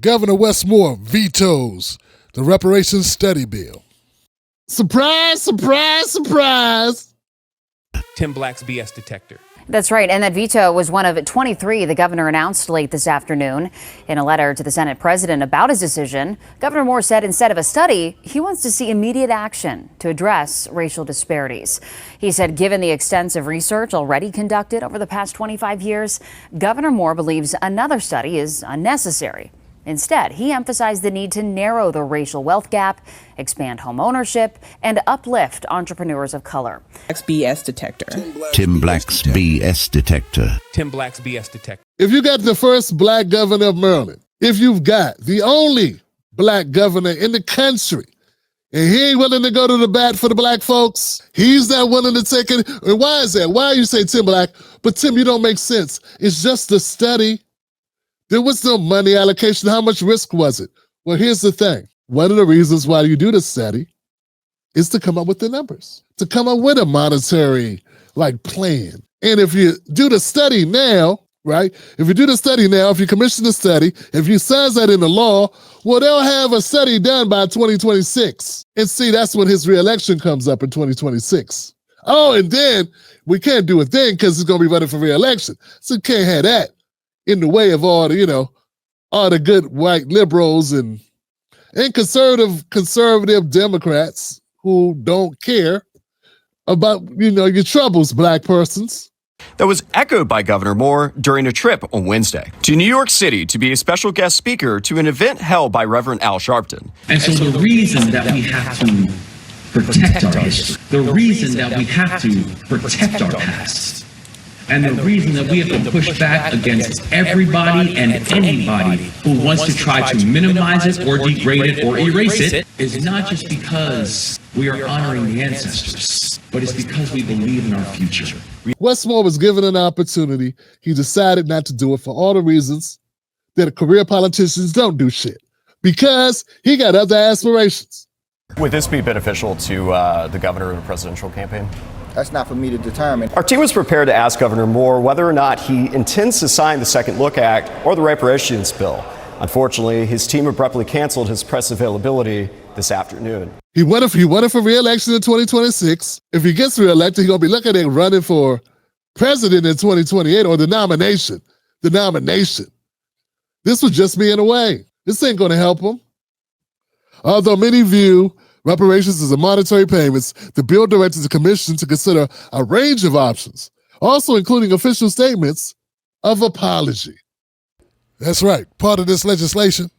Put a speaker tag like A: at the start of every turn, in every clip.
A: Governor Wes Moore vetoes the Reparations study bill. Surprise, surprise, surprise.
B: Tim Black's BS detector.
C: That's right, and that veto was one of 23 the governor announced late this afternoon. In a letter to the Senate president about his decision, Governor Moore said instead of a study, he wants to see immediate action to address racial disparities. He said given the extensive research already conducted over the past 25 years, Governor Moore believes another study is unnecessary. Instead, he emphasized the need to narrow the racial wealth gap, expand home ownership, and uplift entrepreneurs of color.
D: BS detector.
E: Tim Black's BS detector.
B: Tim Black's BS detector.
A: If you got the first black governor of Maryland, if you've got the only black governor in the country, and he ain't willing to go to the bat for the black folks, he's not willing to take it. And why is that? Why you say Tim Black? But Tim, you don't make sense. It's just a study. There was no money allocation. How much risk was it? Well, here's the thing. One of the reasons why you do the study is to come up with the numbers, to come up with a monetary plan. And if you do the study now, right? If you do the study now, if you commission the study, if you sign that into law, well, they'll have a study done by 2026. And see, that's when his reelection comes up in 2026. Oh, and then we can't do it then because he's going to be running for reelection. So you can't have that in the way of all the, all the good white liberals and conservative Democrats who don't care about, your troubles, black persons.
F: That was echoed by Governor Moore during a trip on Wednesday to New York City to be a special guest speaker to an event held by Reverend Al Sharpton.
G: And so the reason that we have to protect our history, the reason that we have to protect our past, and the reason that we have to push back against everybody and anybody who wants to try to minimize it or degrade it or erase it is not just because we are honoring the ancestors, but it's because we believe in our future.
A: Wes Moore was given an opportunity. He decided not to do it for all the reasons that career politicians don't do shit, because he got other aspirations.
F: Would this be beneficial to the governor of the presidential campaign?
H: That's not for me to determine.
F: Our team was prepared to ask Governor Moore whether or not he intends to sign the Second Look Act or the Reparations bill. Unfortunately, his team abruptly canceled his press availability this afternoon. He wanted
A: for re-election in 2026. If he gets re-elected, he's going to be looking at running for president in 2028, or the nomination. The nomination. This was just me in a way. This ain't going to help him. Although many view reparations as a monetary payments, the bill directed the commission to consider a range of options, also including official statements of apology. That's right. Part of this legislation,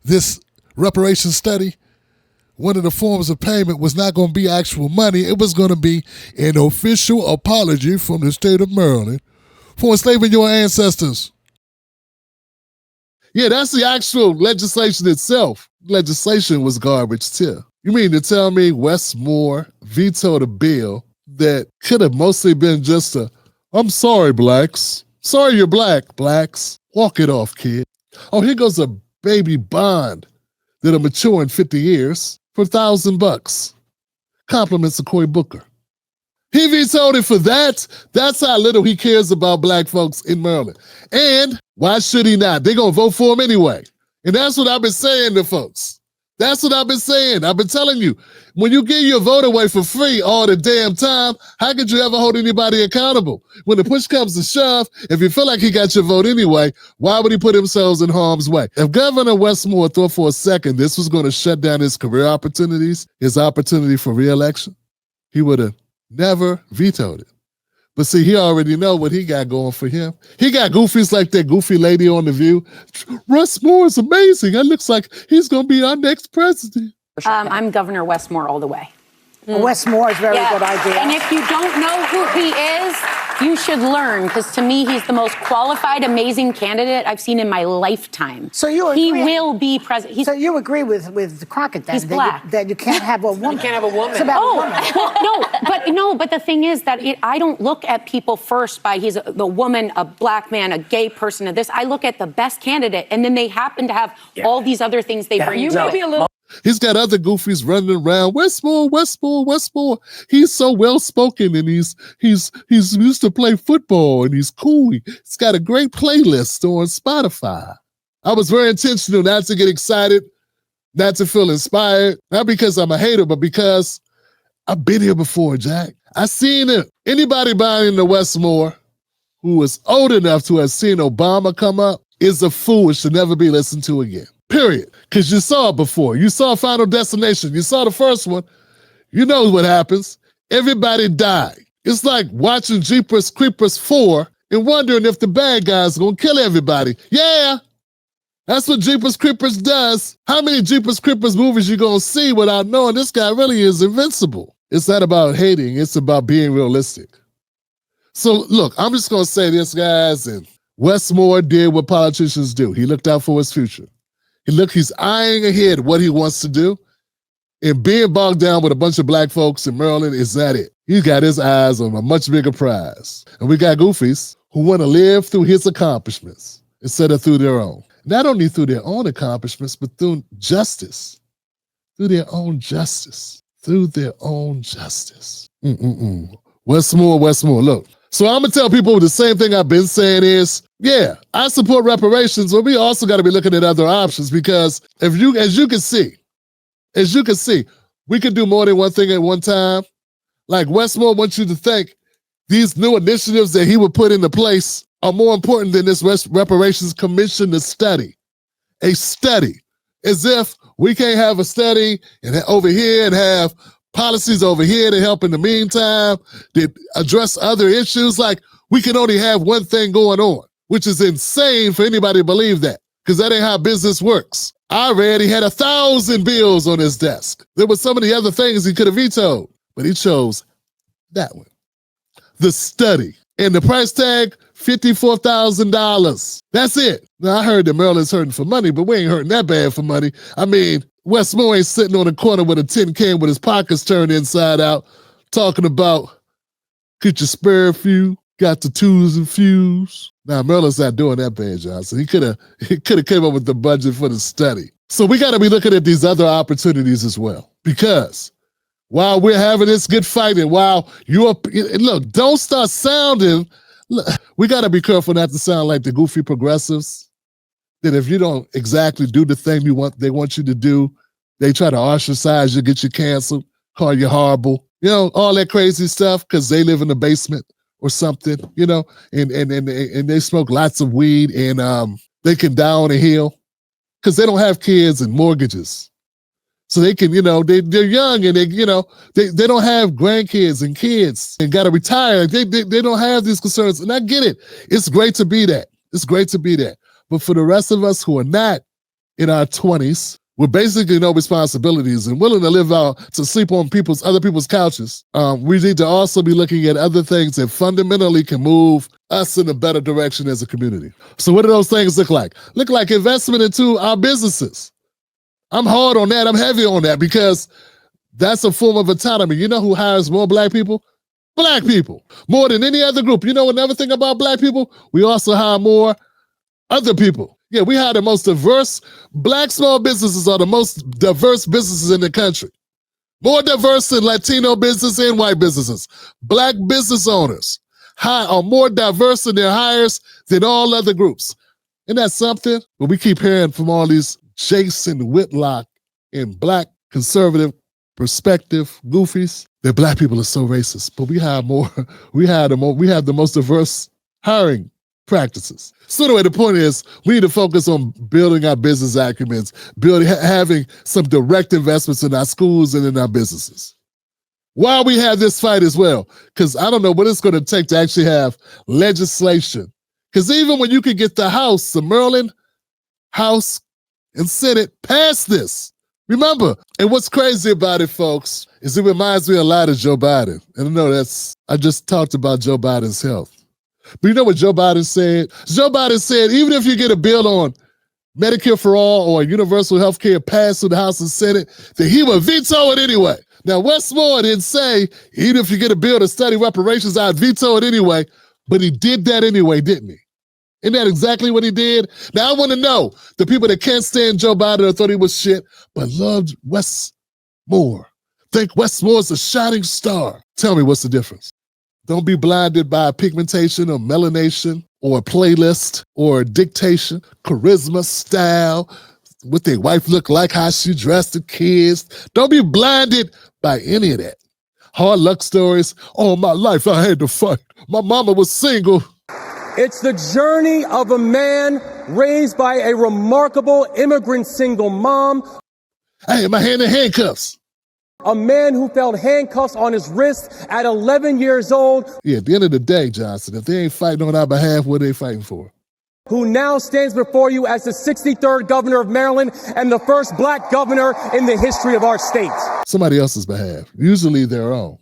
A: this reparations study, one of the forms of payment was not going to be actual money. It was going to be an official apology from the state of Maryland for enslaving your ancestors. Yeah, that's the actual legislation itself. Legislation was garbage too. You mean to tell me Wes Moore vetoed a bill that could have mostly been just I'm sorry, blacks. Sorry you're black, blacks. Walk it off, kid. Oh, here goes a baby bond that'll mature in 50 years for $1,000. Compliments of Cory Booker. He vetoed it for that. That's how little he cares about black folks in Maryland. And why should he not? They're going to vote for him anyway. And that's what I've been saying to folks. That's what I've been saying. I've been telling you, when you give your vote away for free all the damn time, how could you ever hold anybody accountable? When the push comes to shove, if you feel like he got your vote anyway, why would he put himself in harm's way? If Governor Wes Moore thought for a second this was going to shut down his career opportunities, his opportunity for re-election, he would have never vetoed it. But see, he already know what he got going for him. He got goofies like that goofy lady on The View. Wes Moore is amazing. It looks like he's going to be our next president.
I: I'm Governor Wes Moore all the way.
J: Wes Moore is a very good idea.
I: And if you don't know who he is, you should learn, because to me, he's the most qualified, amazing candidate I've seen in my lifetime.
J: So you agree?
I: He will be president.
J: So you agree with Crockett then?
I: He's black.
J: That you can't have a woman.
D: You can't have a woman.
J: It's about a woman.
I: But the thing is that I don't look at people first by the woman, a black man, a gay person, of this. I look at the best candidate, and then they happen to have all these other things they bring.
D: You may be a little.
A: He's got other goofies running around. Wes Moore, Wes Moore, Wes Moore. He's so well spoken, and he's used to play football, and he's cool. He's got a great playlist on Spotify. I was very intentional not to get excited, not to feel inspired, not because I'm a hater, but because I've been here before, Jack. I seen it. Anybody buying the Wes Moore who is old enough to have seen Obama come up is a fool and should never be listened to again. Period. Because you saw it before. You saw Final Destination. You saw the first one. You know what happens. Everybody died. It's like watching Jeepers Creepers 4 and wondering if the bad guys are going to kill everybody. Yeah, that's what Jeepers Creepers does. How many Jeepers Creepers movies you going to see without knowing this guy really is invincible? It's not about hating. It's about being realistic. So look, I'm just going to say this, guys, and Wes Moore did what politicians do. He looked out for his future. He's eyeing ahead what he wants to do. And being bogged down with a bunch of black folks in Maryland is not it. He's got his eyes on a much bigger prize. And we got goofies who want to live through his accomplishments instead of through their own. Not only through their own accomplishments, but through justice. Through their own justice. Through their own justice. Wes Moore, look. So I'm going to tell people the same thing I've been saying is, yeah, I support reparations, but we also got to be looking at other options because as you can see, we can do more than one thing at one time. Like Wes Moore wants you to think these new initiatives that he would put into place are more important than this reparations commission to study. A study. As if we can't have a study and over here and have policies over here to help in the meantime that address other issues. Like we can only have one thing going on, which is insane for anybody to believe that because that ain't how business works. I read he had 1,000 bills on his desk. There were so many other things he could have vetoed, but he chose that one. The study. And the price tag, $54,000. That's it. Now, I heard that Maryland's hurting for money, but we ain't hurting that bad for money. I mean, Wes Moore ain't sitting on the corner with a tin can with his pockets turned inside out, talking about, could you spare a few? Got the twos and fews. Now, Maryland's not doing that bad, Johnson. He could have came up with the budget for the study. So we got to be looking at these other opportunities as well. Because while we're having this good fight and while look, don't start sounding, we got to be careful not to sound like the goofy progressives. That if you don't exactly do the thing they want you to do, they try to ostracize you, get you canceled, call you horrible, all that crazy stuff because they live in the basement or something, and they smoke lots of weed and they can die on a hill because they don't have kids and mortgages. So they can, they're young and they don't have grandkids and kids and got to retire. They don't have these concerns. And I get it. It's great to be that. It's great to be that. But for the rest of us who are not in our 20s, with basically no responsibilities and willing to live out, to sleep on other people's couches, we need to also be looking at other things that fundamentally can move us in a better direction as a community. So what do those things look like? Look like investment into our businesses. I'm hard on that. I'm heavy on that because that's a form of autonomy. You know who hires more black people? Black people. More than any other group. You know another thing about black people? We also hire more other people. Yeah, we hire the most diverse. Black small businesses are the most diverse businesses in the country. More diverse than Latino business and white businesses. Black business owners are more diverse in their hires than all other groups. Isn't that something? But we keep hearing from all these Jason Whitlock and black conservative perspective goofies that black people are so racist. But we have the most diverse hiring practices. So anyway, the point is we need to focus on building our business acumens, having some direct investments in our schools and in our businesses. While we have this fight as well, because I don't know what it's going to take to actually have legislation. Because even when you can get the Maryland House and Senate pass this, remember, and what's crazy about it, folks, is it reminds me a lot of Joe Biden. And I know I just talked about Joe Biden's health. But you know what Joe Biden said? Joe Biden said, even if you get a bill on Medicare for all or universal health care passed through the House and Senate, that he would veto it anyway. Now, Wes Moore didn't say, even if you get a bill to study reparations, I'd veto it anyway. But he did that anyway, didn't he? Isn't that exactly what he did? Now, I want to know the people that can't stand Joe Biden or thought he was shit, but loved Wes Moore. Think Wes Moore's a shining star. Tell me what's the difference. Don't be blinded by pigmentation or melanation or a playlist or dictation, charisma, style, what their wife look like, how she dressed the kids. Don't be blinded by any of that. Hard luck stories. All my life I had to fight. My mama was single.
D: It's the journey of a man raised by a remarkable immigrant single mom.
A: Hey, my hand in handcuffs.
D: A man who felt handcuffs on his wrist at 11 years old.
A: Yeah, at the end of the day, Johnson, if they ain't fighting on our behalf, what are they fighting for?
D: Who now stands before you as the 63rd governor of Maryland and the first black governor in the history of our state.
A: Somebody else's behalf, usually their own.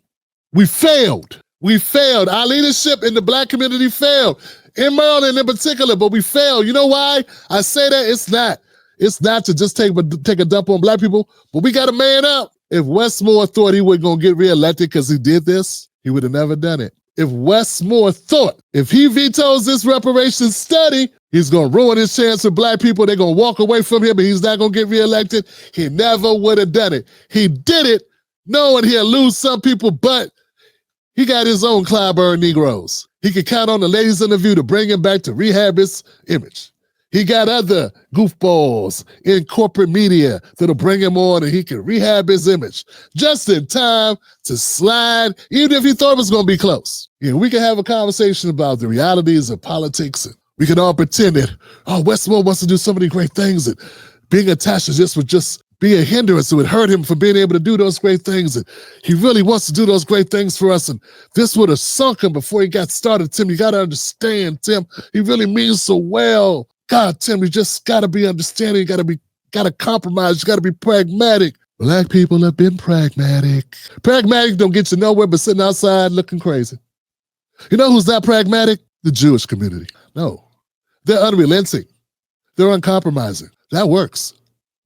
A: We failed. We failed. Our leadership in the black community failed. In Maryland in particular, but we failed. You know why? I say that it's not to just take a dump on black people, but we got to man up. If Wes Moore thought he wasn't going to get reelected because he did this, he would have never done it. If Wes Moore thought if he vetoes this reparations study, he's going to ruin his chance for black people, they're going to walk away from him and he's not going to get reelected, he never would have done it. He did it knowing he'll lose some people, but he got his own Clyburn Negroes. He could count on the ladies in the View to bring him back to rehab his image. He got other goofballs in corporate media that'll bring him on and he can rehab his image just in time to slide, even if he thought it was going to be close. Yeah, we can have a conversation about the realities of politics and we can all pretend that, Wes Moore wants to do so many great things and being attached to this would just be a hindrance. It would hurt him from being able to do those great things. And he really wants to do those great things for us. And this would have sunk him before he got started, Tim. You got to understand, Tim. He really means so well. God, Tim, you just got to be understanding. You got to compromise. You got to be pragmatic. Black people have been pragmatic. Pragmatic don't get you nowhere but sitting outside looking crazy. You know who's not pragmatic? The Jewish community. No, they're unrelenting. They're uncompromising. That works.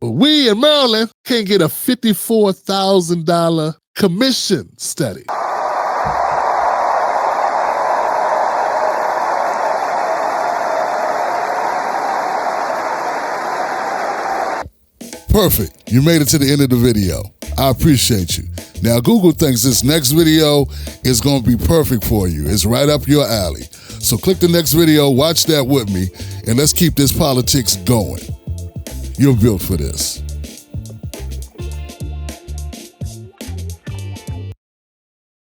A: But we in Maryland can't get a $54,000 commission study.
K: Perfect. You made it to the end of the video. I appreciate you. Now, Google thinks this next video is going to be perfect for you. It's right up your alley. So click the next video, watch that with me, and let's keep this politics going. You're built for this.